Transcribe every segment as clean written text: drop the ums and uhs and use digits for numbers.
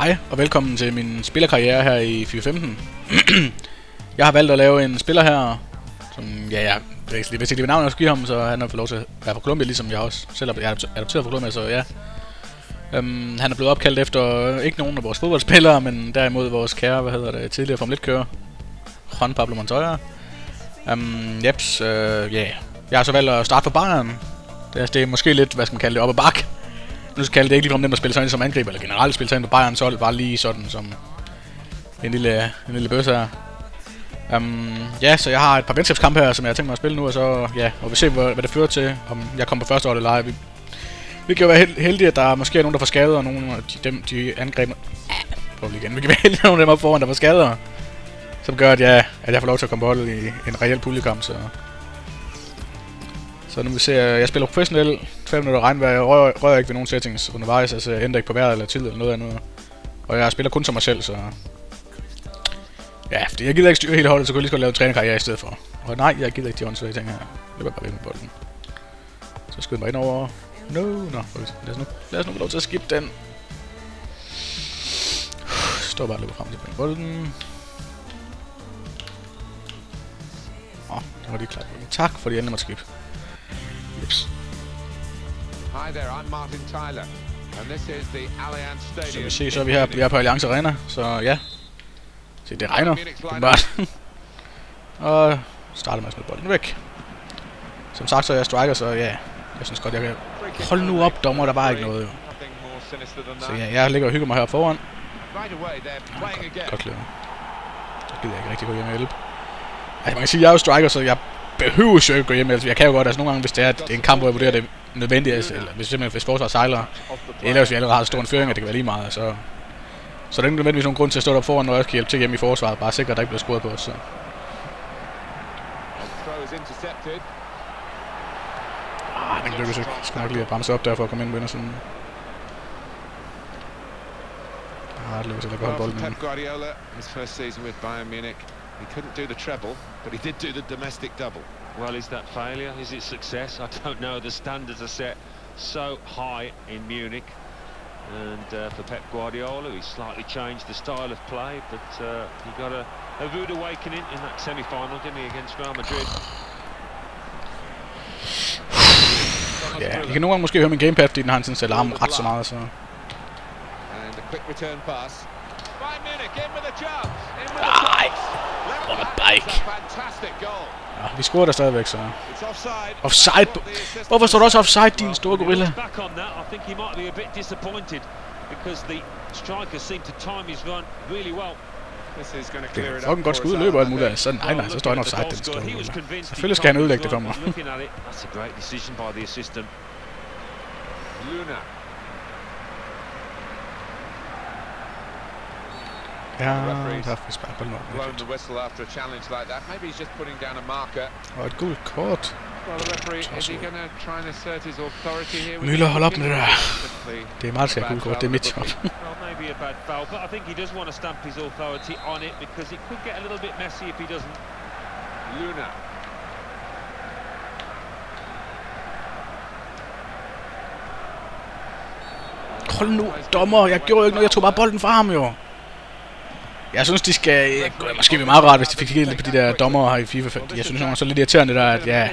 Hej og velkommen til min spillerkarriere her i FIFA 15. Jeg har valgt at lave en spiller her, som jeg hvis ikke lige ved navnet, jeg skal give ham, så han har fået lov til at være fra Colombia, ligesom jeg også selv er adopteret fra Colombia, så ja. Han er blevet opkaldt efter ikke nogen af vores fodboldspillere, men derimod vores kære, tidligere Formel 1-kører, Juan Pablo Montoya. Jeg har så valgt at starte for Bayern. Det er måske lidt, hvad skal man kalde det, op ad bakke. Nu skal det ikke ligefrem nemt at spille sig ind som angriber, eller generelt spille sig ind på Bayerns hold, bare lige sådan som en lille bøsse her. Så jeg har et par venskabskampe her, som jeg har tænkt mig at spille nu, og så og vi ser, hvad det fører til, om jeg kommer på første hold eller ej. Vi kan jo være heldige, at der måske er nogen, der får skader, og nogle af de angrebne... Vi kan være heldige, at nogle af dem op foran, der får skader, som gør, at jeg får lov til at komme på holdet i en reel puljekamp, så nu vi ser, jeg spiller professionelt, 5 minutter regnvejr, jeg rører ikke ved nogen settings undervejs, altså jeg ændrer ikke på vejret eller tid eller noget andet. Og jeg spiller kun som mig selv, så... Ja, fordi jeg gider ikke styre hele holdet, så kunne jeg lige så godt lave en trænerkarriere i stedet for. Og nej, jeg gider ikke de åndssvage ting her. Det var bare væk med bolden. Så skyder mig ind over... Lad os nu få lov til at skifte den. Står bare og løber frem til bolden. Det var lige klart. Tak for de endelig måtte skifte. Hi there, I'm Martin Tyler, and this is the Allianz Stadium. Så vi ser, så er vi her på Allianz Arena, så ja. Se, det regner. Og starter med at smide bolden væk. Som sagt, så er jeg striker, så ja. Jeg synes godt, jeg kan... Hold nu op, dommer, der var ikke noget jo. Så ja, jeg ligger og hygger mig her foran. Godt klæder. Så gider jeg ikke rigtig gå hjem og hjælpe. Altså man kan sige, jeg er jo striker, så jeg behøver jo ikke gå hjem. Altså jeg kan jo godt, altså nogle gange, hvis det er en kamp, hvor jeg vurderer det nødvendigt, altså, eller hvis forsvaret sejler, eller hvis vi allerede har stor en føring, at det kan være lige meget, så er der ikke nødvendigvis nogen grund til at stå der foran, når jeg kan hjælpe til hjemme i forsvaret, bare sikre, at der ikke bliver scoret på os. Så. Den lykkes ikke. Jeg skal nok lige at bremse op der for at komme ind på indersiden. Det lykkes ikke at beholde bolden. Pep Guardiola, his first season with Bayern Munich, he couldn't do the treble, but he did do the domestic double. Well, is that failure? Is it success? I don't know. The standards are set so high in Munich, and for Pep Guardiola, he slightly changed the style of play, but he got a rude awakening in that semi-final, didn't he, against Real Madrid? Ja, I kan nogle gange måske høre min gamepad, fordi den har en sådan alarm ret så meget, så... Nej, hvor er bike. Ja, vi scorer der stadigvæk, så... Offside! Hvorfor står du også offside, din store gorilla? Det er fucking godt skud, løber alt muligt. Så nej, så står han offside, den store gorilla. Selvfølgelig skal han ødelægge det for mig. Ja, der får vi sparket bolden op. Og et gult kort. Müller, hold op med det der. Det er meget skal gult kort, det er mit job. Hold nu, dommer, jeg gjorde ikke noget, jeg tog bare bolden fra ham jo. Jeg synes, de skal... Måske være meget rart, hvis de fik helt på de der dommer her i FIFA. Jeg synes, det er så lidt irriterende der,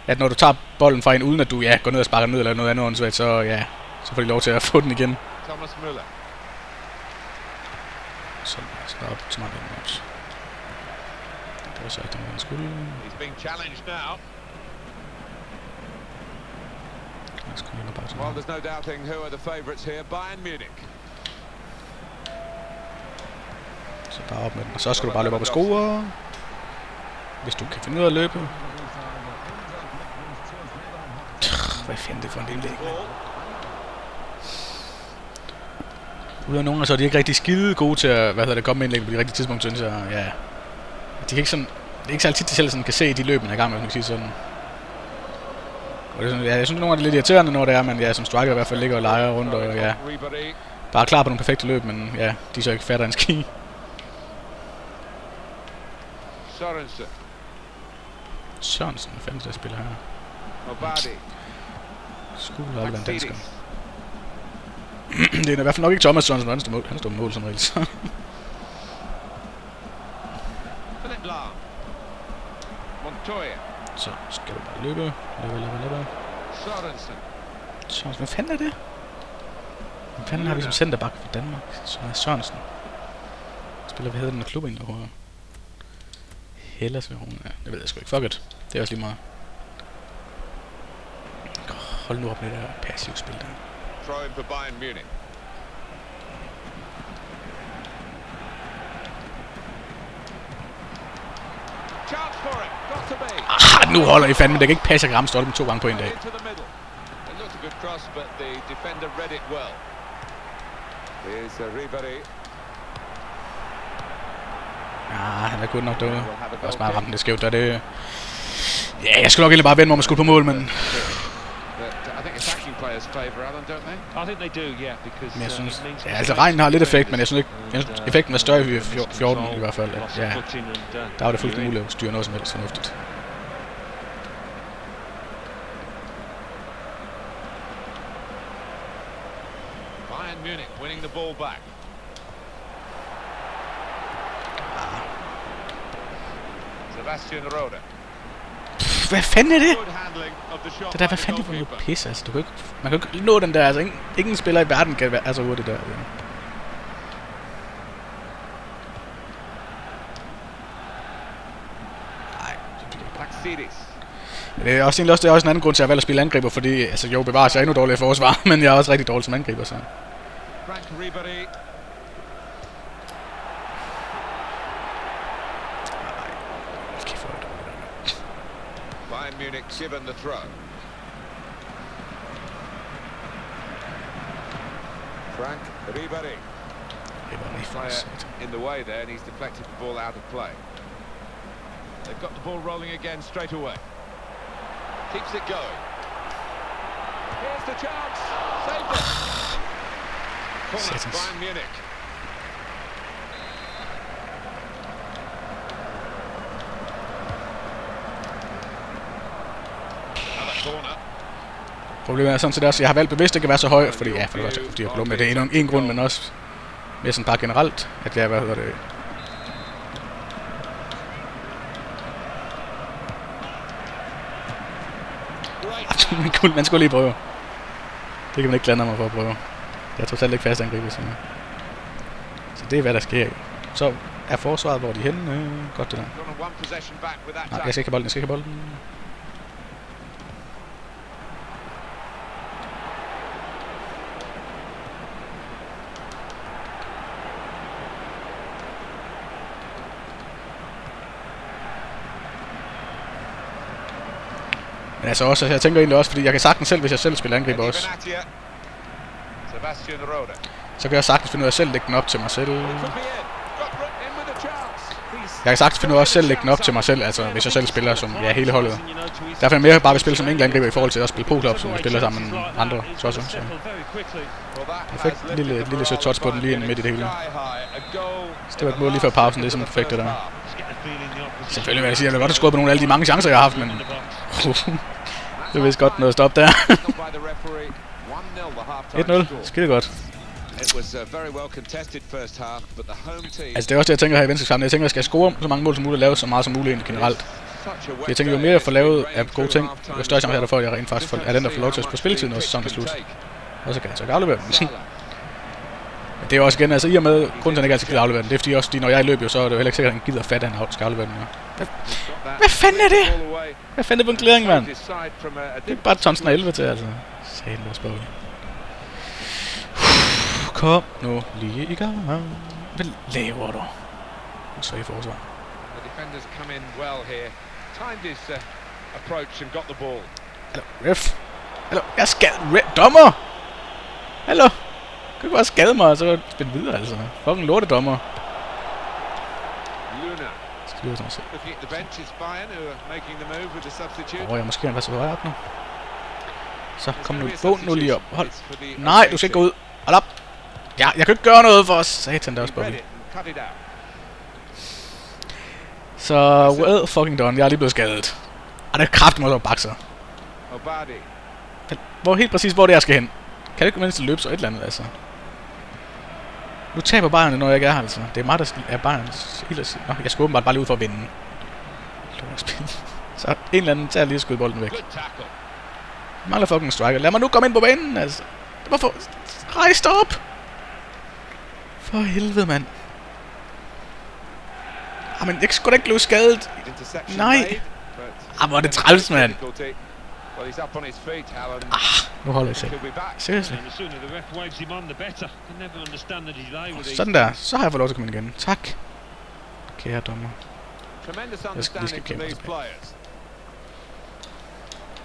at når du tager bolden fra en, uden at du går ned og sparker ned eller noget andet, så får de lov til at få den igen. Så op til mig den også. Det var så ikke den, man skulle. Well, there's no doubting who are the favourites here. Bayern Munich. Så bare op med den, og så skal du bare løbe op og score. Hvis du kan finde ud af at løbe. Hvad fanden det for en lille læg, mand. Ud af nogen, så er de ikke rigtig skide gode til at komme med indlæg på de rigtige tidspunkt, synes jeg. Ja. De kan ikke sådan, det er ikke så altid, de selv sådan kan se de løb, man er i gang med, hvis man kan sige sådan. Og det er sådan, jeg synes, nogle af det er lidt irriterende, når det er, men som striker i hvert fald ligger og leger rundt, og bare klar på nogle perfekte løb, men de er så ikke fatter en ski. Sørensen, hvad fanden der spiller her? Skulle aldrig være en dansker. Det er i hvert fald nok ikke Thomas Sørensen, han står mål. Han står mål som regel. Philip Lahm. Montoya. Så skal du bare løbe. Sørensen. Sørensen, hvad fanden er det? Hvad fanden har vi som centerback for Danmark? Sørensen. Spiller, hvad hedder den der klub egentlig overhovedet? Hellas ved hun. Ja, det ved jeg sgu ikke. Fuck it. Det er også lige meget. Hold nu op med det der passivt spil der. Throw in for Bayern Munich. Chance for it. Got to be. Nu holder I fandme. Det kan ikke passe at ramme stolpen 2 gange på en dag. Into the middle. It looked a good cross, but the defender read it well. Here's Ribéry. Ja, han er god nok derude. Det er også bare ramt det skævt, der det... Ja, jeg skulle nok egentlig bare vende mig om at skulle på mål, men... Men jeg synes... Ja, altså regnen har lidt effekt, men jeg synes ikke... Effekten er større i 14 i hvert fald. Ja, der var det fuldt muligt at styre noget som helst fornuftigt. Bayern Munich winning the ball back. Sebastian Rode. Hvad fanden er det? Det der, hvad fanden er det for noget pis, altså? Du kan ikke, man kan ikke nå den der, altså ingen spiller i verden kan være så hurtigt der. Nej, det er også egentlig også en anden grund til at jeg valgte at spille angriber, fordi altså jo bevares jeg endnu dårligere forsvar, men jeg er også rigtig dårlig som angriber, så. Frank Ribéry. Bayern Munich given the throw. Frank Ribéry. Player in the way there, and he's deflected the ball out of play. They've got the ball rolling again straight away. Keeps it going. Here's the chance. Saved it. Corner, Bayern Munich. Problemet er sådan set også, jeg har valgt bevidst ikke at være så høj, fordi ja, for det første, fordi jeg blå med det er en grund, men også mere sådan bare generelt, at jeg, hvad hedder det... Man skulle lige prøve. Det kan man ikke klandre mig for at prøve. Jeg tror selv ikke fast angriber sådan. Så det er hvad der sker. Så er forsvaret, hvor de er henne. Godt det der. Nej, jeg skal ikke have bolden, Men altså også, jeg tænker egentlig også, fordi jeg kan sagtens selv, hvis jeg selv spiller angriber også, så kan jeg sagtens finde ud af at selv lægge den op til mig selv. Jeg kan sagtens finde ud af at selv lægge den op til mig selv, altså hvis jeg selv spiller som hele holdet. Derfor er jeg mere bare vil spille som enkelt angriber i forhold til at spille pro-klub, som vi spiller sammen med andre tosser. Så perfekt, lille sødt touch på den lige midt i det hele. Så det var et mål lige før pausen, det er simpelthen perfekt det der. Selvfølgelig vil jeg sige, at jeg vil godt have skåret på nogle af alle de mange chancer, jeg har haft, men... det er vist godt noget at stoppe der. 1-0, skide godt. Altså det er også det, jeg tænker her i venskabskampen. Jeg tænker, at jeg skal score så mange mål som muligt og lave så meget som muligt generelt. Jeg tænker, jo mere jeg får lavet af gode ting, jo større chance er der for, at jeg rent faktisk er den, der får lov til at spille spilletiden, når sæsonen er slut. Og så kan jeg så ikke aflevere den. Men det er også igen, altså i og med, grunden til at jeg ikke altid gider aflevere den, det er fordi også, når jeg løber jo, så er det jo heller ikke sikkert, at han gider fatte, at han skal aflevere den. Hvad fanden er det? Hvad fanden er det på en klæring, mand? Det er bare Thomsen af 11 til, altså. Satan, hvor spørger. Kom nu lige i gang. Hvad laver du? Så i forsvar. Hallo, ref. Hallo, jeg skal dommer! Hallo! Du kan bare skade mig, og så spille videre, altså. Fucking lortedommer. Styrer sig selv. Jeg måske han var så højere op nu. Så kom nu, gå nu lige op. Hold. Nej, du skal ikke gå ud. Hold op. Ja, jeg kan ikke gøre noget for os. Satan, der også Bobby. Så, well fucking done. Jeg er lige blevet skadet. Og det er kraftigt mig så bakser. Hvor helt præcis, hvor det er, skal hen. det ikke mindst løbe så et eller andet, altså? Nu taber Bayern, når jeg ikke er her, altså. Det er mig, der er Bayerns helt. Nå, jeg skal åbenbart bare lige ud for at vinde. Så en eller anden tager lige at skyde bolden væk. Jeg mangler fucking striker. Lad mig nu komme ind på banen, altså. Hvorfor? Rejs dig op! For helvede, mand. Men jeg kan sgu da ikke blive skadet. Nej. Hvor er det træls, mand. Nu holder jeg selv. Seriously. Sådan der. Så har jeg fået lov til at komme ind igen. Tak. Kære dommer. Jeg skal lige skal kæmpe.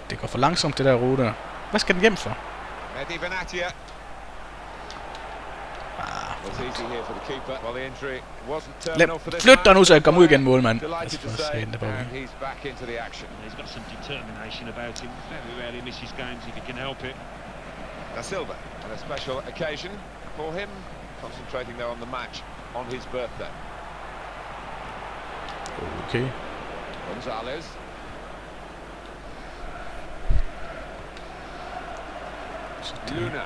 Det går for langsomt, det der rute. Hvad skal den hjem for? Flyt dig nu, så jeg kommer ud igen, målmand. Da Silva, and a special occasion for him, concentrating there on the match on his birthday. Okay. Gonzalez. Luna.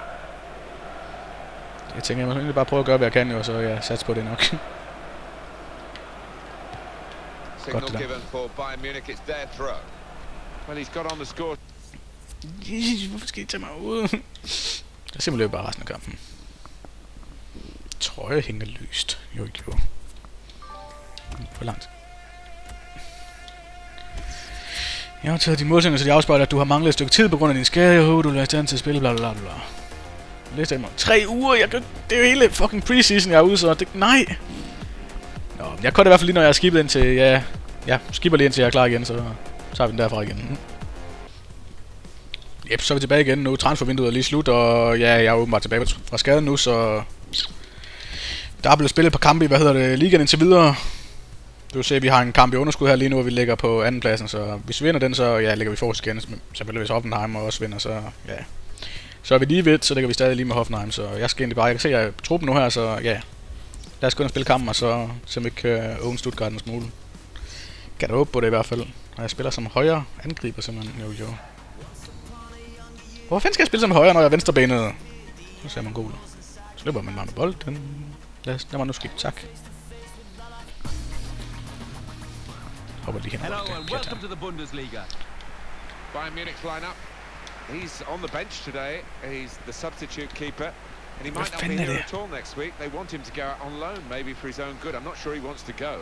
Jeg tænker, jeg må egentlig bare prøve at gøre, hvad jeg kan, og så jeg satser på det nok. Godt det der. Hvorfor skal I tage mig ud? Jeg simpelthen løber bare resten af kampen. Trøje hænger løst. Jo. For langt. Jeg har taget de målsætninger, så de afspejler, at du har manglet et stykke tid på grund af din skade. Jeg håber, du er i stand til at spille, bla bla bla. Læs mig. 3 uger, det er jo hele fucking preseason, jeg er ude, så det, nej. Nå, jeg kan det i hvert fald lige, når jeg er skibet ind til, ja, skipper lige indtil jeg er klar igen, så tager vi den derfra igen. Jep, så er vi tilbage igen nu. Transfervinduet er lige slut, og ja, jeg er åbenbart tilbage fra skaden nu, så der er blevet spillet et par kampe i, ligaen indtil videre. Du kan se, at vi har en kamp i underskud her lige nu, og vi ligger på andenpladsen, så hvis vi vinder den, så ja, ligger vi forrest igen. Selvfølgelig hvis Hoffenheim også vinder, så ja. Så er vi lige ved, så ligger vi stadig lige med Hoffenheim, så jeg skal egentlig bare, jeg kan se, at jeg er på truppen nu her, så ja. Lad os gå ind og spille kampen, og så se om vi kan own Stuttgart en smule. Kan da håbe på det i hvert fald. Og jeg spiller som højre angriber simpelthen, jo. Hvorfor fanden skal jeg spille som højre, når jeg er venstrebenet? Nu ser man god. Så løber man bare med bolden. Lad mig nu skikke, tak. Hopper lige hen. Hello and welcome to the Bundesliga. Bayern Munich's lineup. He's on the bench today. He's the substitute keeper, and he might not be here at all next week. They want him to go out on loan, maybe for his own good. I'm not sure he wants to go.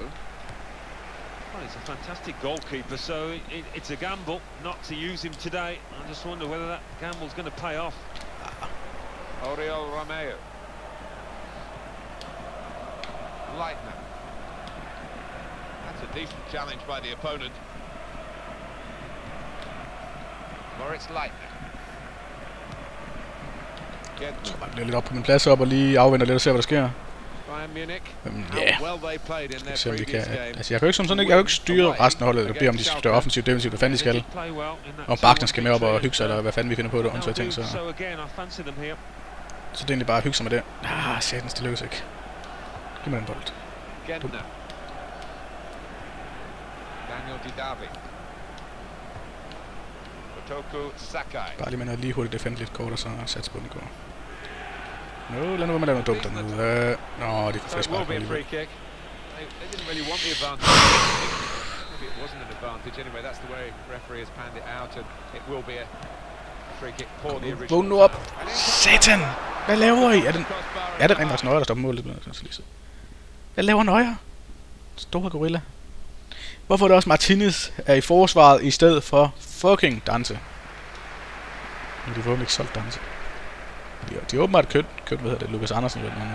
Well, he's a fantastic goalkeeper, so it's a gamble not to use him today. I just wonder whether that gamble's going to pay off. Oriol Romeo. Leitner. That's a decent challenge by the opponent. Moritz Leitner. Jeg tror, jeg bliver lidt op på min plads op og lige afventer lidt og se, hvad der sker. Bayern Munich. Ja. Så vi kan, altså jeg kan jo ikke sådan ikke, jeg kan jo ikke styre resten af holdet, eller bede om de skal stå offensivt, defensivt, hvad fanden de skal. Og Bachner skal med op og hygge sig, eller hvad fanden vi finder på det, så jeg tænker så. Så det er egentlig bare at hygge sig med det. Satans, det lykkes ikke. Giv mig den bold. Daniel Didavi. Toku Sakai. Bare lige med noget lige hurtigt defend lidt kort, og så satse på den går. Lad nu være med at lave noget dumt dernede. Nå, de får frisk bare på lige. Vågn nu op! Satan! Hvad laver I? Er det rent faktisk Nøjer, der stopper målet? Hvad laver Nøjer? Store gorilla. Hvorfor er det også Martinez er i forsvaret i stedet for fucking Danse? Men de får ikke solgt Danse. De har åbenbart købt hvad hedder det, Lukas Andersen eller noget.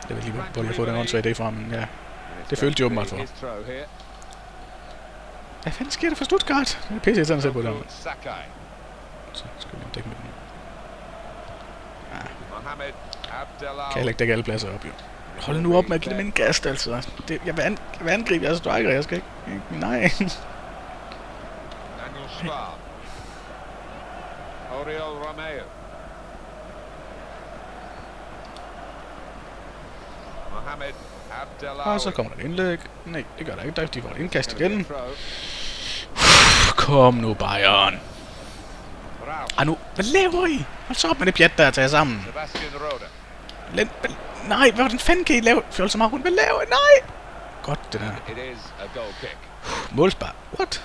Jeg ved lige, hvor de har fået den åndssvage idé fra, men ja. Det følte de åbenbart for. Hvad fanden sker der for Stuttgart? Det er pisse irriterende at se på det. Så skal vi dække med den. Kan jeg ikke dække alle pladser op, jo. Hold nu op med at give dem en gast, altså. Jeg vil angribe, jeg er striker, jeg skal ikke. Nej. Oriol Romeo. Mohamed Abdellaoui. Og så kommer der et indlæg. Nej, det gør der ikke. De får et indkast igen. Kom nu, Bayern. Raus. Ej nu, hvad laver I? Hold så op med det pjat der, tager sammen. Sebastian Rode. Nej, hvad fanden kan I lave? Fjol så meget rundt, hvad laver I? Nej! Godt det der. It is a goal kick. Målspark. What?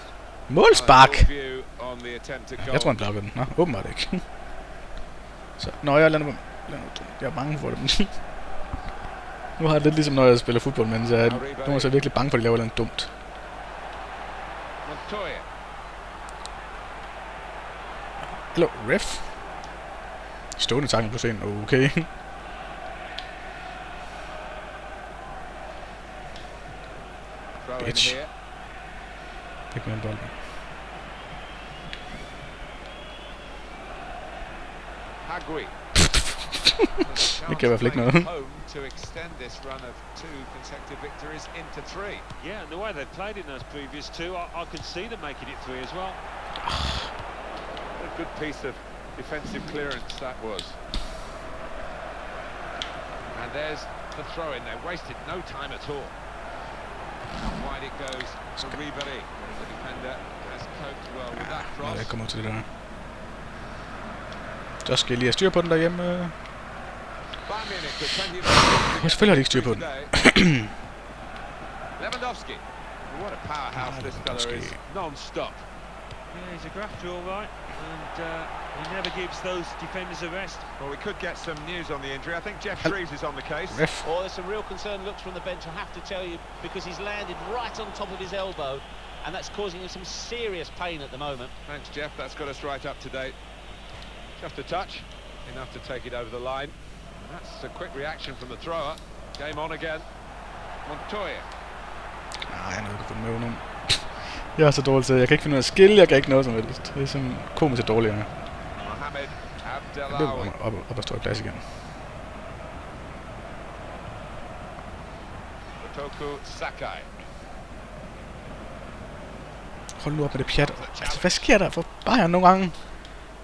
Målspark? View on the attempt at Jeg goal. tror han blokkede den. Nå, åbenbart ikke. Så, jeg lader nu. Jeg er bange for det. Nu har jeg lidt ligesom når jeg spiller fodbold, men så nu er jeg så virkelig bange for, at de laver noget dumt. Montoya. Hallo, ref. Stående takken på scenen. Okay. Throw in Bitch. here. Ikke mere en bold. Hagui. Det kan i hvert fald ikke noget. Home to extend this run of 2 consecutive victories into 3. Yeah, and the way they played in those previous two, I could see them making it 3 as well. A good piece of defensive clearance that was. And there's the throw in. They wasted no time at all. How wide it goes to Ribéry. The defender has coped well with that cross. Jeg kommer til det der. Så skal jeg lige have styr på den derhjemme. Selvfølgelig har de ikke styr på den. Lewandowski. What a powerhouse this fella is. Non-stop. Yeah, he's a grafter, all right, and he never gives those defenders a rest. Well, we could get some news on the injury. I think Jeff Shreves is on the case. Ref. Oh, there's some real concern looks from the bench, I have to tell you, because he's landed right on top of his elbow, and that's causing him some serious pain at the moment. Thanks, Jeff. That's got us right up to date. Just a touch, enough to take it over the line. And that's a quick reaction from the thrower. Game on again. Montoya. Jeg er nødt til at få den med under. Jeg er så dårlig til. Jeg kan ikke finde noget skill, jeg kan ikke noget som helst. Det er sådan komisk dårligt. Mohamed Jeg Abdellaoui. løber op og står i plads igen. Kotoko Sakai. Hold nu op med det pjat. Altså, hvad sker der for Bayern nogle gange?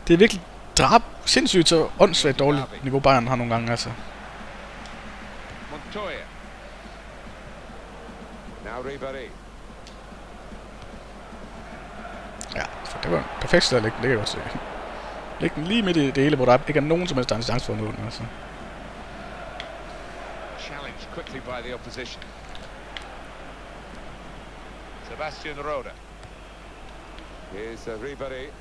Det er virkelig sindssygt så åndssvagt dårligt niveau Bayern har nogle gange, altså. Montoya. Now Ribéry. Ja, for det var en perfekt sted at lægge den, det kan jeg godt se. Læg den lige midt i det hele, hvor der ikke er nogen som helst, der har en chance for at nå den, altså. Challenged quickly by the opposition. Sebastian Rode. Here's Ribéry.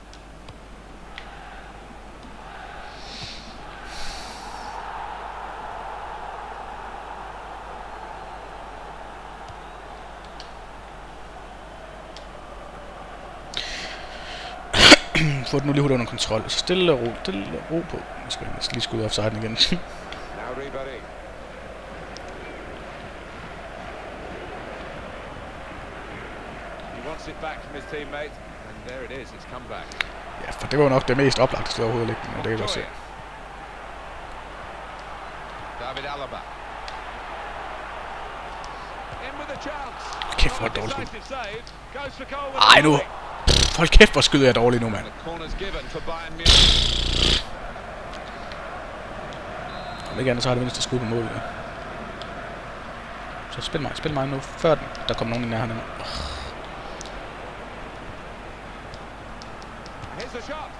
Få den nu lige hurtigt under kontrol. Så stille og ro på. Nu skal jeg lige skyde offside igen. Now Ribéry. He wants it back from his teammate, and there it is. It's come back. Ja, for det var jo nok det mest oplagte sted overhovedet at lægge den, og det kan jeg godt se. David Alaba. In with a chance. Kæft, hvor dårligt skud. Decisive save. Goes for goal with Ej nu! Hold kæft, hvor skyder jeg dårligt nu, mand. the corner's given for Bayern Munich. Om ikke andet, så har det mindste skud på målet. Ja. Så spil mig nu, før der kommer nogen i nærheden af mig. Here's the shot.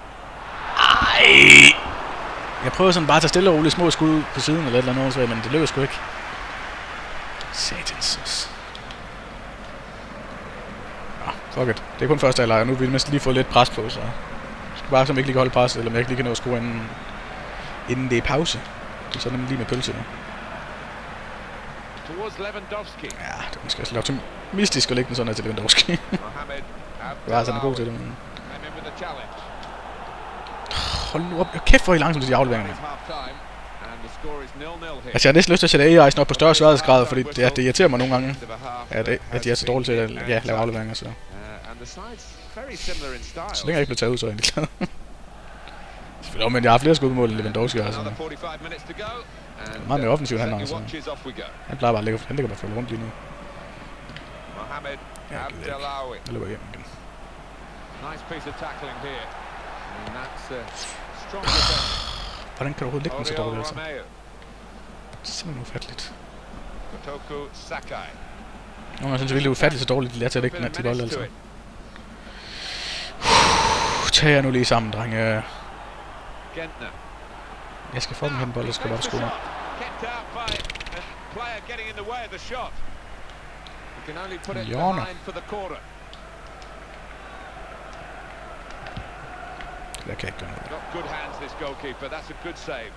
Ej! Jeg prøver sådan bare at tage stille og roligt små skud på siden eller et eller andet, men det lykkes sgu ikke. Satans. Nå, fuck it. Det er kun første halvleg, og nu vil vi mindst lige få lidt pres på, så... Jeg skal bare ikke lige holde pres, eller om jeg ikke lige kan nå at score inden det er pause. Det er så nemlig lige med pølse nu. Towards Lewandowski. Ja, det er måske også lidt optimistisk at lægge den sådan her til Lewandowski. Mohamed Jeg er sådan god til det, men... Came in with a challenge. Hold nu op. Kæft, hvor er I langsomt til de afleveringer, It's mand. half time, and the score is 0-0 here. Altså, jeg har næsten lyst til at sætte AI'sen op på større sværhedsgrad, fordi det irriterer mig nogle gange, at de er så dårlige til at lave afleveringer, så... And the sides very similar in style. Så længe jeg ikke bliver taget ud, så er jeg egentlig glad. Selvfølgelig, men jeg har flere skud på mål end Lewandowski, altså. Another 45 minutes to go. And Meget mere offensiv, han har, set your altså. watches, off we go. Han plejer bare at ligge, han ligger bare for rundt lige nu. Mohamed Ja, det ved jeg ikke. Abdellaoui. Jeg løber hjem igen. Nice piece of tackling here. And that's strong defense. Hvordan kan du overhovedet ligge den så Oriol dårligt, altså? Romeu. Det er simpelthen ufatteligt. Kotoko Sakai. Nogle gange synes jeg virkelig ufatteligt så dårligt, de lærer til at lægge den her til bold, altså. Tag jer nu lige sammen, drenge. Gentner. Jeg skal få dem hen bold, jeg skal bare score. Kept out by a player getting in the way of the shot. He can only put it behind for the corner. Jeg kan ikke gøre noget. Got good hands, this goalkeeper. That's a good save.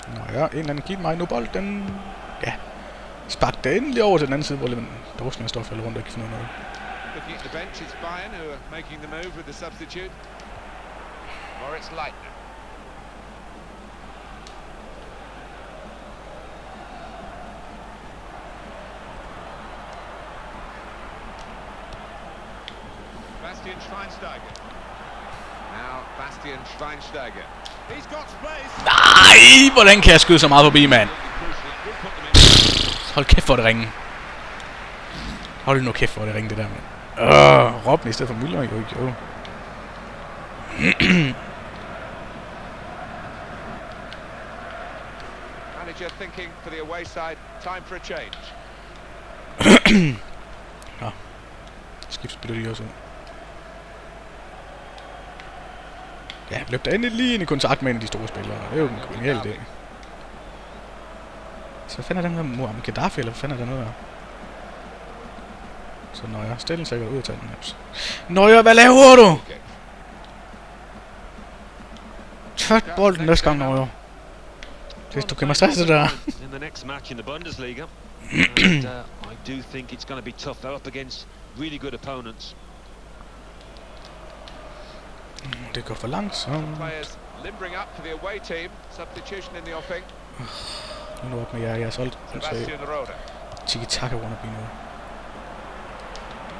Nå ja, en eller anden giv mig nu bolden. Ja. Spark det endelig over til den anden side, hvor Dorsen står faldet rundt og ikke finder noget. Looking at the bench, it's Bayern who are making the move with the substitute. Moritz Leitner. Bastian Schweinsteiger. Now Bastian Schweinsteiger. He's got space. Nej, hvordan kan jeg skyde så meget forbi, mand? Hold kæft for det ringe. Hold nu kæft for det ringe, det der, mand. Robben i stedet for Müller, jo. Manager thinking for the away side, time for a change. Ja. Skift spiller de også ud. Ja, løb der endelig lige ind i kontakt med en af de store spillere. Det er jo en genial idé. Så hvad fanden er den der Muammar Gaddafi, eller hvad fanden er der noget der? Så Neuer, stille sikkert ud af tage den her. Neuer, hvad laver du? Tørt bolden næste gang, Neuer. Hvis du kan mig stresse det der. In the next match in the Bundesliga. And, I do think it's going to be tough. They're up against really good opponents. Det går for langsomt. Players limbering up for the away team. Substitution in the offing. Nu op med jer, jeg har solgt. Sebastian Rode. Tiki-taka wannabe nu.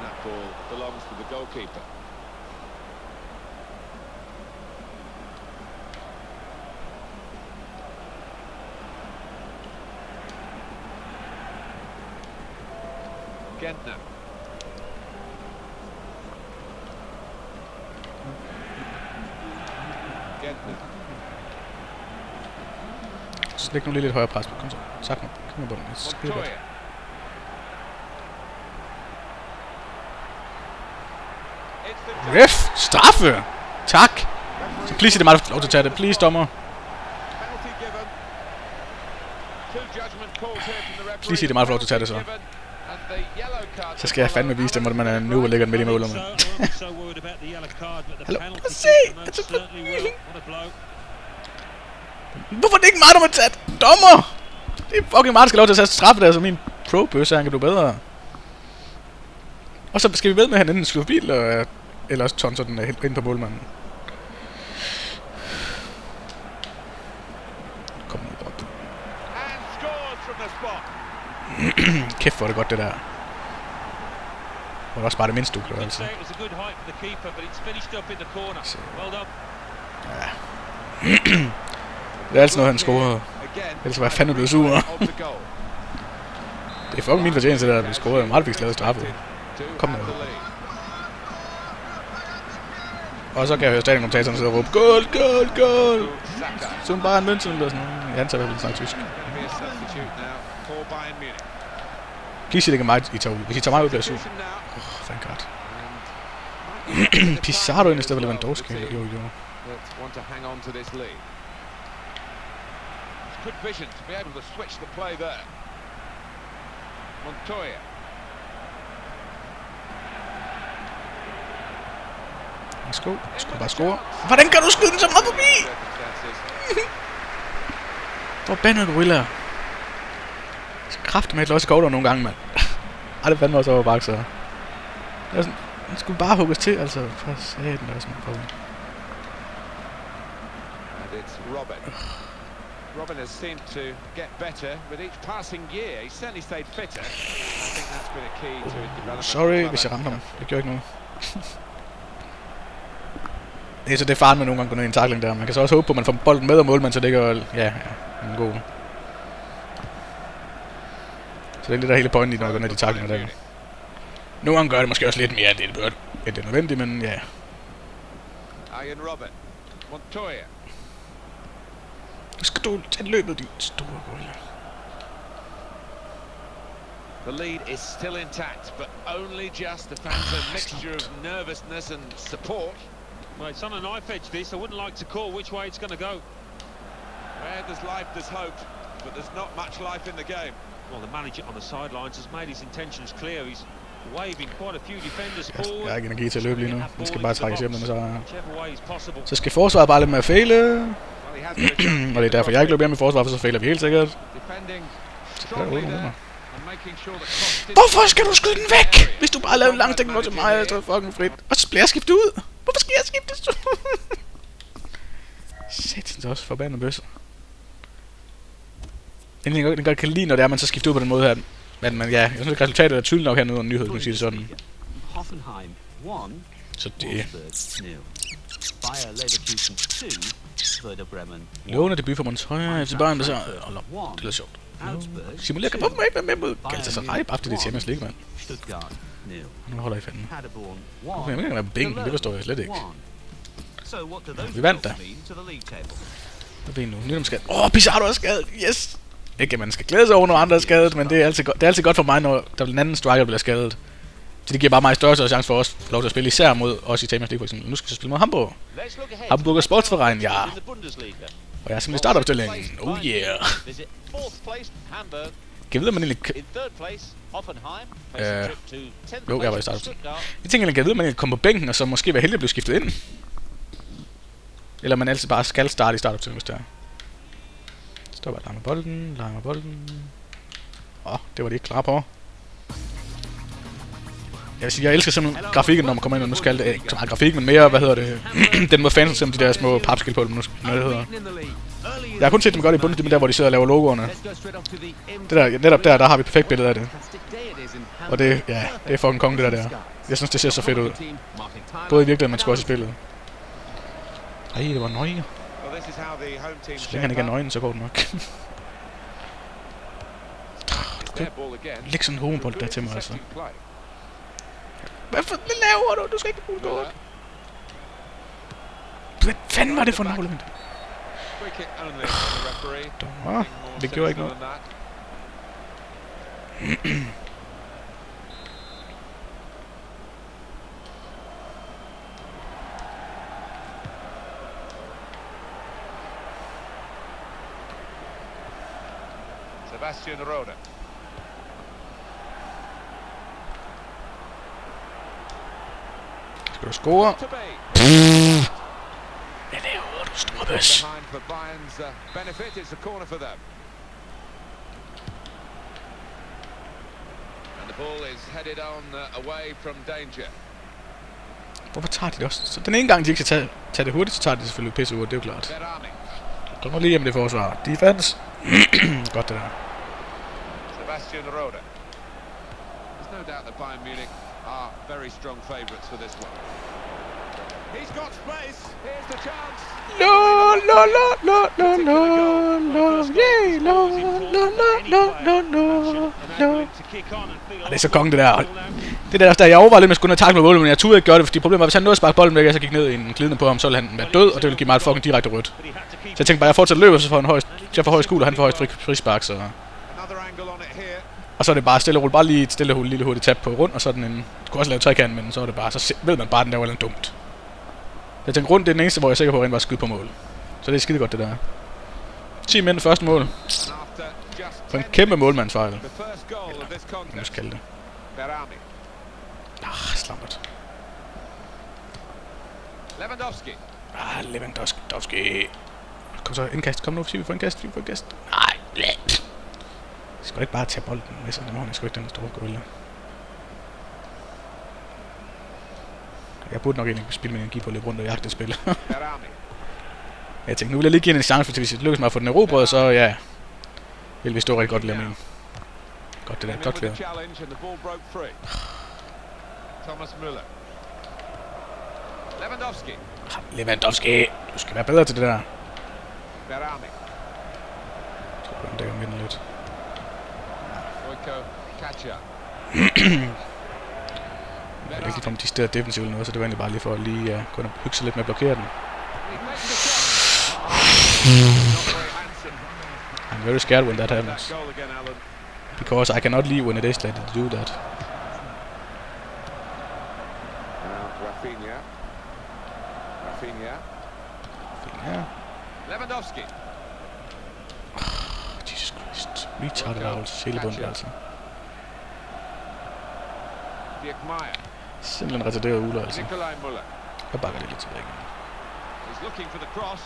That ball belongs to the goalkeeper. Gentner. Gentner. Så læg nu lige lidt højere pres på. Kom så. Sak nu. Kom med bolden. Skide godt. Ref! Straffe! Tak! Så please sig det meget lov til at tage det. Please, dommer. Please sig det meget lov til at tage det så. Så skal jeg fandme vise dem, hvordan man er nu og lægger den midt i målet. Hallo? Prøv at se! Hvorfor er det ikke mig, der må tage dommer? Det er fucking meget, der skal lov til at tage straffe der, så min pro-bøsse, han kan blive bedre. Og så skal vi ved med, at han enten slår bil, eller også tonser den helt ind på målmanden. Kom nu op. Kæft, hvor er det godt, det der. Og også bare det mindste, du kan altså. Ja. Det er altid noget, han scorer. Ellers var jeg fandme blevet sur. Det er fucking min fortjeneste, der bliver scoret. Meget fik lavet straffe. Kom nu. Og så kan jeg høre stadig kommentatorerne sidde og råbe, goal, goal, goal! Så hun bare en München eller sådan noget. Jeg antager, at jeg snakke tysk. Please sig ikke mig, I tager ud. Hvis I tager mig ud, bliver jeg sur. Thank God. Pizarro ind i stedet for Lewandowski. Jo. Good vision to be able to switch the play there. Montoya. Værsgo. Skal bare score. Hvordan kan du skyde den så meget forbi? Hvor bander gorilla? Kraft med et løs skovler nogle gange, mand. Ej, det fandme også over bakke, så. Det er sådan, den skulle bare hugges til, altså. For satan, der er sådan en And it's Robin. Robin has seemed to get better with each passing year. He's certainly stayed fitter. I think that's been a key to his development. Sorry, hvis jeg ramte ham. Det gjorde ikke noget. Det er så det faren med nogle gange går ned i en tackling der. Man kan så også håbe på, at man får bolden med og målmand, så det gør en god. Så det er lidt der hele pointen i, når jeg går ned i tacklinger der. Nogle gange gør det måske også lidt mere, end det er nødvendigt, men ja. Arjen Robben. Montoya. Skal du tage løbet, din store gorilla? The lead is still intact, but only just. The fans a mixture of nervousness and support. Well, it's on a knife edge, this. I wouldn't like to call which way it's going to go. Where there's life, there's hope, but there's not much life in the game. Well, the manager on the sidelines has made his intentions clear. He's waving quite a few defenders forward. Jeg har ikke energi til at løbe lige nu. Vi skal bare trække hjem, så skal forsvaret bare lidt med at fejle. Og det er derfor, jeg ikke løber hjem i forsvaret, for så fejler vi helt sikkert. Hvorfor skal du skyde den væk? Hvis du bare laver en langstækkende mod til mig, så er det fucking frit. Og så bliver jeg skiftet ud. Hvorfor skal jeg skiftes ud? Sæt også forbandet bøsser. Den godt kan lide, når det er, man så skifter ud på den måde her. Men ja, jeg synes ikke resultatet er tydeligt nok hernede under nyhed, kan sige det sådan. Så det... Lovende debut for Montoya, FC Bayern, så... Det er sjovt. Simulerer kan hvorfor ikke være med mod Galatasaray, bare fordi det er Champions League, mand. Nu holder I fanden. Jeg mener, være bing, det forstår jeg slet ikke. Vi vandt da. Hvad er nu? Nyt skade. Pizarro er skadet, yes! Ikke at man skal glæde sig over, når andre er skadet, men det er altid godt for mig, når der er en anden striker, der bliver skadet. Så det giver bare mig større chance for os at lov til at spille, især mod os i Champions League for eksempel. Nu skal vi spille mod Hamburg. Hamburger Sportsverein, ja. Og jeg er simpelthen i startopstillingen. Oh yeah. Kan vide, man egentlig... Jo, jeg var i startopstillingen. Jeg tænker, kan vide, man egentlig komme på bænken, og så måske være heldig at blive skiftet ind. Eller man altid bare skal starte i startopstillingen, hvis det er. Stop bare, leger med bolden. Det var de ikke klar på. Jeg vil sige, jeg elsker simpelthen grafikken, når man kommer ind, og nu skal det ikke så meget grafik, men mere, hvad hedder det, den måde fans simpelthen de der små papskilt på dem, nu det hedder. Jeg har kun set dem godt i Bundesliga, der hvor de sidder og laver logoerne. Det der, netop der har vi et perfekt billede af det. Og det, ja, det er fucking konge det der. Jeg synes, det ser så fedt ud. Både i virkeligheden, men også i spillet. Ej, det var nøje. Så længe han ikke er nøgen, så går det nok. Du kan lægge sådan en homobold der til mig, altså. Hvad laver du? Du skal ikke bruge godt. Hvad fanden var det for en aflevering? Dommer, det gjorde ikke noget. Sebastian Rode. Skal du score? Hvad laver du, store bøs? Hvorfor tager de det også? Så den ene gang, de ikke kan tage det hurtigt, så tager de selvfølgelig pisse ud, det er jo klart. Kom lige hjem det forsvar. Defense. Godt det der. Sebastian Rode. There's no doubt that Bayern Munich are very strong favourites for this one. He's got space. Here's the chance. No, yeah, no. Det er så konge det der. Det der, jeg overvejede lidt, at jeg skulle takke med målet, men jeg turde ikke gøre det, fordi problemet var, hvis han nåede at sparke bolden væk, og så gik ned i en glidende på ham, så ville han være død, og det ville give mig et fucking direkte rødt. Så jeg tænkte bare, jeg fortsætter løbet, så får jeg får høj skuld, og han får højst frispark, så... Og så er det bare stille og roligt, bare lige et stille lille hurtigt tab på rundt, og så er den en... Du kunne også lave trekant, men så er det bare, så ved man bare, den laver noget dumt. Jeg tænkte rundt, det er den eneste, hvor jeg er sikker på, at han var skyde på mål. Så det er skide godt, det der. 10 mænd første mål. For en kæmpe målmandsfejl. Eller, hvad man skal kalde det. Slampert. Lewandowski. Kom så, indkast. Kom nu, vi får indkast. Nej, let. Jeg skal ikke bare tage bolden med sig. Det må han sgu ikke den store gorilla. Jeg burde nok egentlig spille min energi på at løbe rundt og jagte spil. Jeg tænkte, nu vil jeg lige give en chance, for hvis det lykkes mig at få den erobret, så ja, vil vi stå rigtig godt lade med. Godt det der, godt klæder. Lewandowski! Du skal være bedre til det der. Så kan han dække midten lidt. Jeg er ikke ligefrem de steder defensivt eller noget, så det var egentlig bare lige for at lige gå og hygge sig lidt med at blokere den. I'm very scared when that happens. Because I cannot leave when it is that to do that. Ja. Lewandowski. Jesus Christ. Retarded avls. Hele bunden, altså. Dirk Meyer. Simpelthen retarderet uler, altså. Nikolaj Müller. Jeg bakker det lidt tilbage igen. He's looking for the cross.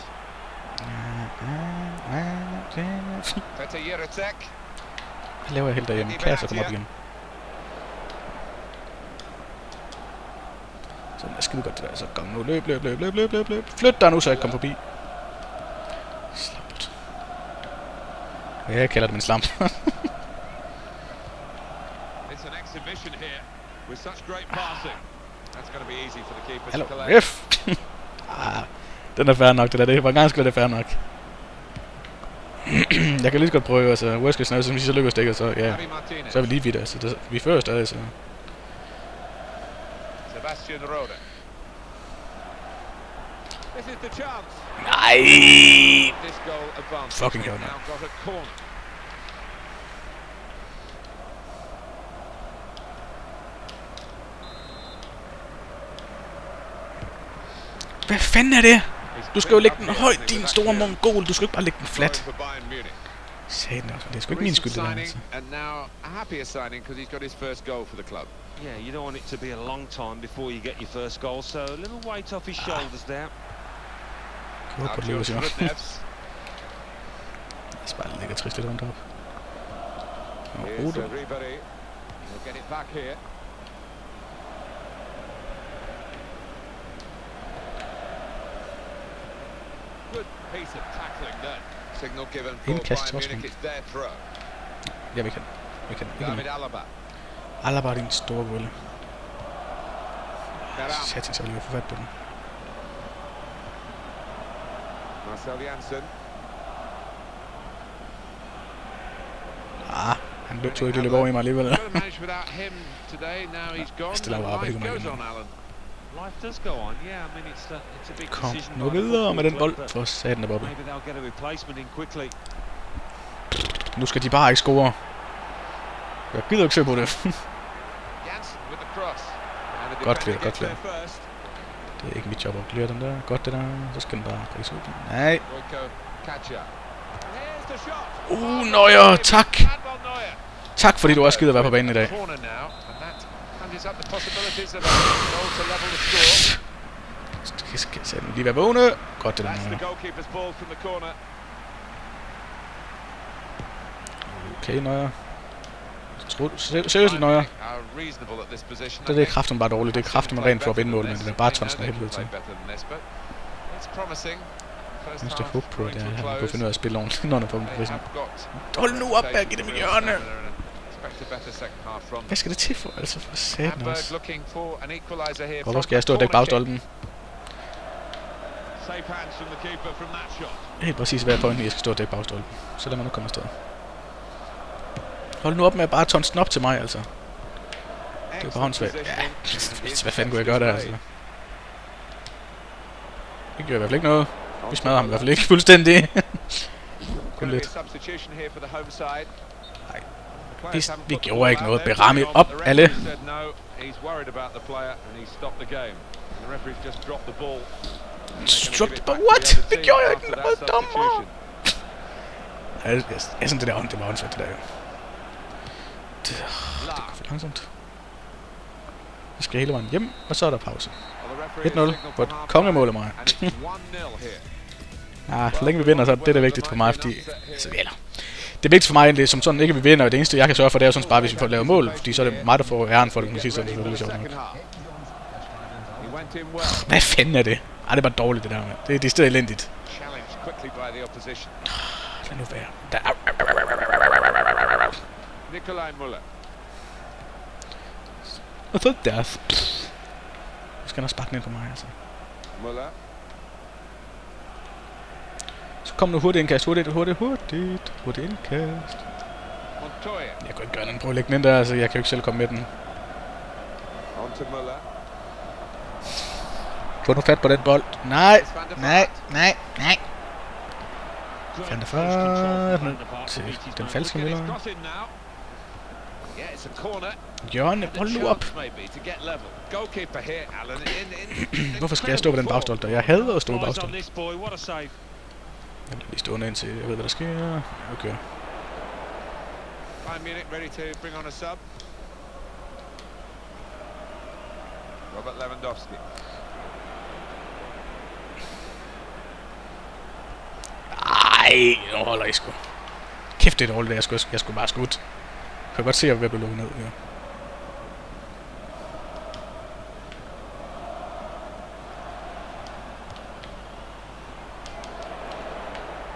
Petr Jiřiček. Hvad laver jeg helt derhjemme? Kan jeg så komme op igen? Så det er skide godt det der. Så kom nu. Løb. Flyt dig nu, så jeg kan komme forbi. Slamt. Jeg kalder det min slamp. It's an exhibition here with such great passing. That's going to be easy for the keeper Hallo, to collect. ref! Den er fair nok, det der. Det var ganske det er fair nok. Jeg kan lige så godt prøve, altså worst case scenario, så lykkes det ikke, så ja. Så er vi lige vidt, altså. Det, vi fører stadig, så. Sebastian Rode. This is the chance. Nej! This goal advantage. Fucking hell, now got a corner. Hvad fanden er det? Du skal jo lægge den højt, din store mongol. Du skal ikke bare lægge den flat. Satan også. Det er sgu ikke min skyld, det der, altså. And now a happier signing because he's got his first goal for the club. Yeah, you don't want it to be a long time before you get your first goal, so a little weight off his shoulders there. Jeg håber, det lykkes, jo. Jeg skal bare lægge trist lidt rundt op. Here's Ribery. He'll get it back here. Good piece of tackling there. Signal given for Bayern Munich. It's their throw. Ja, vi kan. David Alaba. Alaba er din store bølle. Satan, så vil jeg få fat på den. Marcel Janssen. Han løb to ikke løb over i mig alligevel. Well managed without him today. Now he's gone. Stille og arbejde, Life goes on, Alan. Life does go on, yeah. I mean, it's a big Kom decision. nu videre med den bold. For satan af Bobby. Maybe they'll get a replacement in quickly. Nu skal de bare ikke score. Jeg gider ikke se på det. Janssen with the cross. And the Godt defender clear, gets godt there first. Det er ikke mit job at clear den der. Godt det der. Så skal den bare prikke ud. Nej. Wojko Kacia. Here's the shot. Neuer, tak. Manuel Neuer. Tak fordi du også gider være på banen i dag. Corner now, and that conjures up the possibilities of a goal to level the score. Skal den lige være vågne. Godt det der. That's the goalkeeper's ball from the corner. Okay, Neuer. Seriøst, Neuer. Det er kraften bare dårligt. Det er kraften med rent for at vinde mål, men det er bare tonsen af helvede til. Jeg skal håbe på, at han kunne finde ud af at spille ordentligt, når han får dem på prisen. Hold nu op, jeg giver dem i hjørne! Hvad skal det til for? Altså, for satan også. Hvorfor skal jeg stå og dække bagstolpen? Helt præcis hvad pointen, jeg skal stå og dække bagstolpen. Så lad mig nu komme afsted. Hold nu op med at bare tonsen op til mig, altså. Det er bare håndsvagt. Ja, hvad fanden kunne jeg gøre der, altså? Det gør i hvert fald ikke noget. Vi smadrer ham i hvert fald ikke fuldstændig. Kun lidt. Nej. Vi gjorde ikke noget. Berami op, alle. What? Vi gjorde ikke noget, dommer. Jeg synes, det der det var åndssvagt, det der jo. Det går for langsomt. Vi skal hele vejen hjem, og så er der pause. 1-0 på et kongemål af mig. Så længe vi vinder, så er det vigtigt for mig, fordi altså, det er vigtigt for mig egentlig, som sådan ikke at vi vinder, og det eneste jeg kan sørge for, det er jo sådan bare, hvis vi får lavet mål, fordi så er det mig, der får æren for det, kan man sige sådan, det er selvfølgelig sjovt nok. Hvad fanden er det? Det er bare dårligt det der, mand. Det er stedet elendigt. Lad nu være. Nikolaj Müller. Og så death. Nu skal han også sparke den ind på mig, altså. Müller. Så kom nu hurtigt indkast, hurtigt indkast. Montoya. Jeg kan ikke gøre den, prøv at lægge den ind der, altså jeg kan jo ikke selv komme med den. On to Müller. Få nu fat på den bold. Nej. Van der Vaart til den falske Müller. Yeah, it's a corner. Hjørne, hold nu op. Maybe to get level. Goalkeeper here, Alan. Hvorfor skal jeg stå på den bagstolpe der? Jeg hader at stå på bagstolpe. this boy, what a save. Jeg bliver lige stående indtil jeg ved, hvad der sker. Okay. Bayern Munich ready to bring on a sub. Robert Lewandowski. Ej, nu holder I sgu. Kæft, det er dårligt, jeg skulle bare skudt. Jeg kan godt se, at jeg er ved at blive lukket ned. Ja.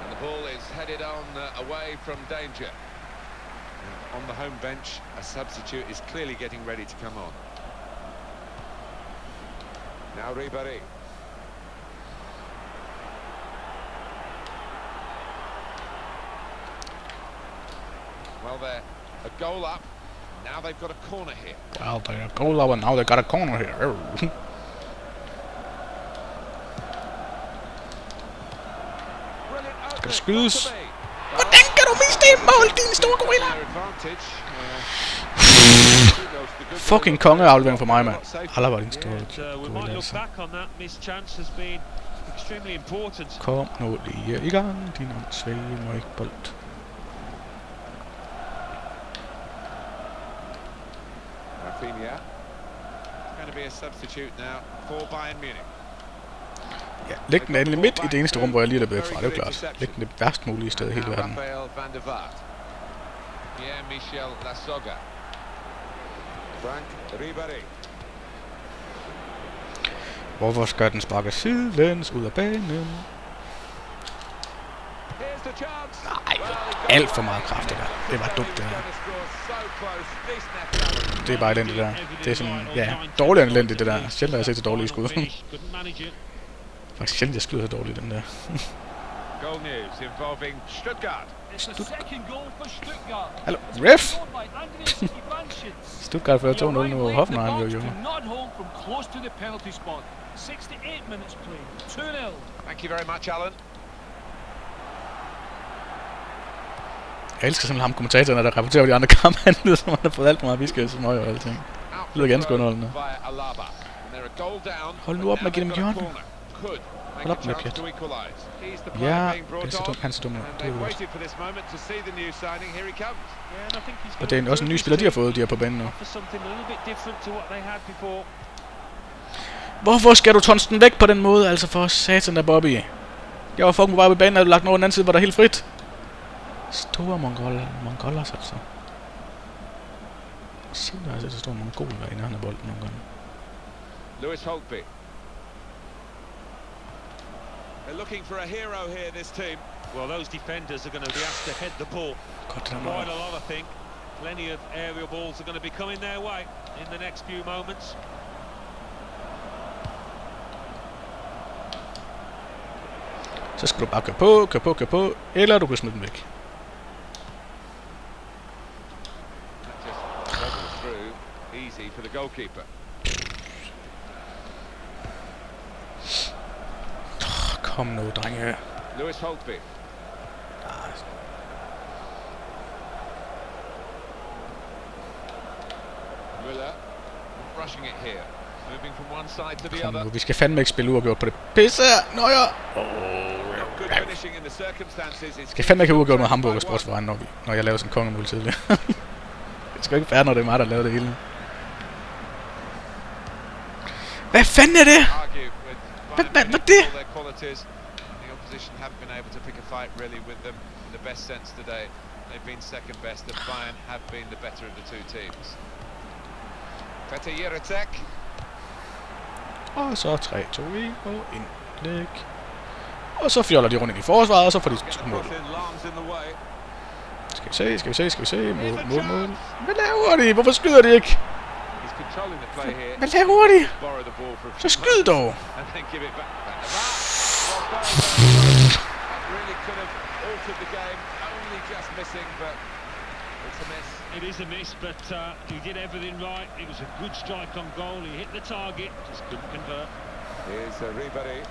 And the ball is headed on away from danger. On the home bench, a substitute is clearly getting ready to come on. Now Ribéry. Well, they're a goal up. Now they've got a corner here. Well, they're a goal up and now they got a corner here. Brilliant. Skal det skydes? Hvordan kan du miste det mål, din store gorilla? Fucking kongeaflevering for mig, mand. Alla var din store gorilla, altså. Kom nu lige i gang, din åndssvage møgbold. Rafinha. Going to be a substitute now for Bayern Munich. Ja, læg den endelig midt i det eneste rum, hvor jeg lige er blevet fra, det er jo klart. Læg den det værst mulige sted i hele verden. Pierre-Michel Lasogga. Frank Ribéry. Hvorfor skal den sparke sidelæns ud af banen? Nej, alt for meget kraft, det der. Det var dumt, det her. Det er bare elendigt, det der. Det er sådan, ja, dårligere end elendigt, det der. Sjældent har jeg set så dårlige skud. Faktisk sjældent, jeg skyder så dårligt, den der. Goal news involving Stuttgart. Hallo, ref! Stuttgart fører 2-0 nu, Hoffenheim jo. Thank you very much, Alan. Jeg elsker simpelthen ham kommentatoren, der rapporterer de andre kampe. Han lyder som, han har fået alt for meget viskøs og smøg og alting. Det lyder ganske underholdende. Hold nu op med at give dem hjørne. Hold op med pjat. Ja, det er så dumt. Han er så dum nu. Det er godt. Og det er også en ny spiller, de har fået, de er på banen nu. Hvorfor skal du tonse den væk på den måde, altså for satan der, Bobby? Jeg var fucking på vej på banen, og du lagt den over den anden side, hvor der er helt frit. Store mongoler, altså. Siden der er altså så stor mongol, der er inde, han har bolden nogle gange. Lewis Holtby. They're looking for a hero here, this team. Well, those defenders are going to be asked to head the ball quite a lot, I think. Plenty of aerial balls are going to be coming their way in the next few moments. Så skal du bare køre på, eller du kan smide den væk. Easy for the goalkeeper. Kom nu, drenge. Lewis Holtby. Müller rushing it here. Moving from one side to the Kom other. nu, vi skal fandme ikke spille uafgjort på det pisse her. Nå ja. Skal fandme ikke have uafgjort med Hamburg og Sportsvejen, når jeg laver sådan en kongemul tidligere. Det skal ikke være, når det er mig, der laver det hele. Hvad fanden er det? Hvad er det? The opposition haven't been able to pick a fight really with them in the best sense today. They've been second best, and Bayern have been the better of the two teams. Petr Jiřiček. Og så 3-2-1 og indlæg. Og så fjoller de rundt ind i forsvaret, og så får de mål. Skal vi se. Mål. Hvad laver de? Hvorfor skyder de ikke? Hvad laver de? Så skyd dog! It is a miss, but he did everything right. It was a good strike on goal. He hit the target, just couldn't convert. Here's Ribéry.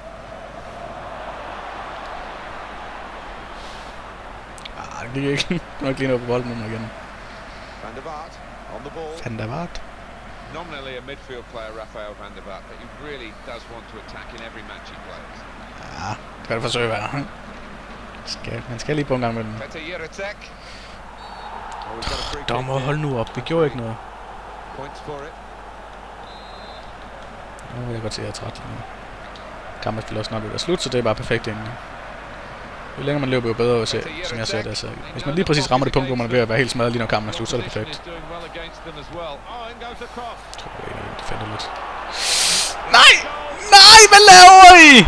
Det gik ikke. Nu er jeg lige på bolden igen. Van der Vaart. On the ball. Van der Vaart. Nominally a midfield player, Rafael van der Vaart, but he really does want to attack in every match he plays. Ja, det kan det forsøge at være. Man skal lige på en gang med den. Peter Jiratek. Dommer, hold nu op. Vi gjorde ikke noget. Points for it. Nu vil jeg godt se, at jeg er træt lige nu. Kampen spiller også snart ved at slutte, så det er bare perfekt egentlig. Jo længere man løber, jo bedre at se, som jeg ser det. Altså, hvis man lige præcis rammer det punkt, hvor man er ved at være helt smadret lige når kampen er slut, så er det perfekt. Jeg tror det fandt lidt. Nej! Nej! Hvad laver I?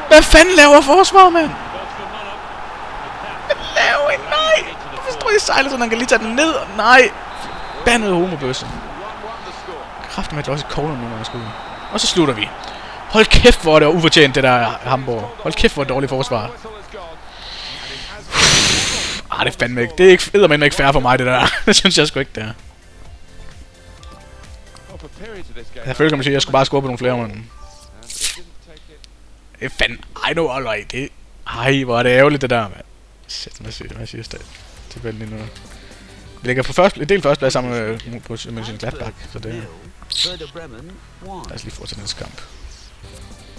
Hvad fanden laver forsvar, mand? Hvad laver I? Nej! Hvorfor står I sejlet, så han kan lige tage den ned? Nej! Bandet homobøsse. Kræften med, at det også er corner nu, når man skal ud. Og så slutter vi. Hold kæft, hvor er det ufortjent, det der Hamburg. Hold kæft, hvor er det dårligt forsvar. Det er fandme ikke. Det er ikke eddermame ikke fair for mig, det der. Det synes jeg sgu ikke, det er. Jeg føler, kan man sige, at jeg skulle bare score på nogle flere, men... Det er fandme... Ej, nu aldrig. Det... Ej, hvor er det ærgerligt, det der, mand. Shit, hvad siger jeg? Tilfældig lige nu. Vi ligger på en del førsteplads sammen med sin Gladbach, så det... Lad os lige fortsætte næste kamp.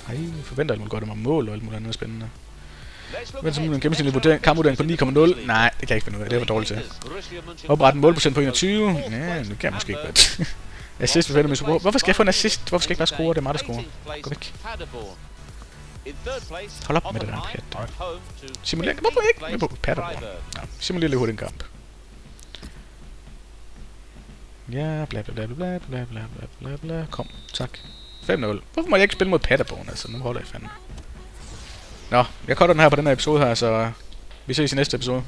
Ej, vi forventer alt muligt godt om mål og alt muligt andet spændende. Men så en gennemsnitlig kampvurdering på 9,0. Nej, det kan jeg ikke finde ud af. Det var dårligt til. Oprette en målprocent på 21. Ja, det kan jeg måske ikke godt. Assist forventer med support. Hvorfor skal jeg få en assist? Hvorfor skal jeg ikke bare score? Det er mig, der scorer. Gå væk. Hold op med det der pjat. Simuler. Hvorfor ikke? Med på Paderborn. Ja, simuler lige hurtigt en kamp. Ja, bla bla bla bla bla bla bla bla bla. Kom, tak. 5-0. Hvorfor må jeg ikke spille mod Paderborn? Altså, nu holder jeg fandme. Nå, jeg cutter den her på den her episode her, så vi ses i næste episode.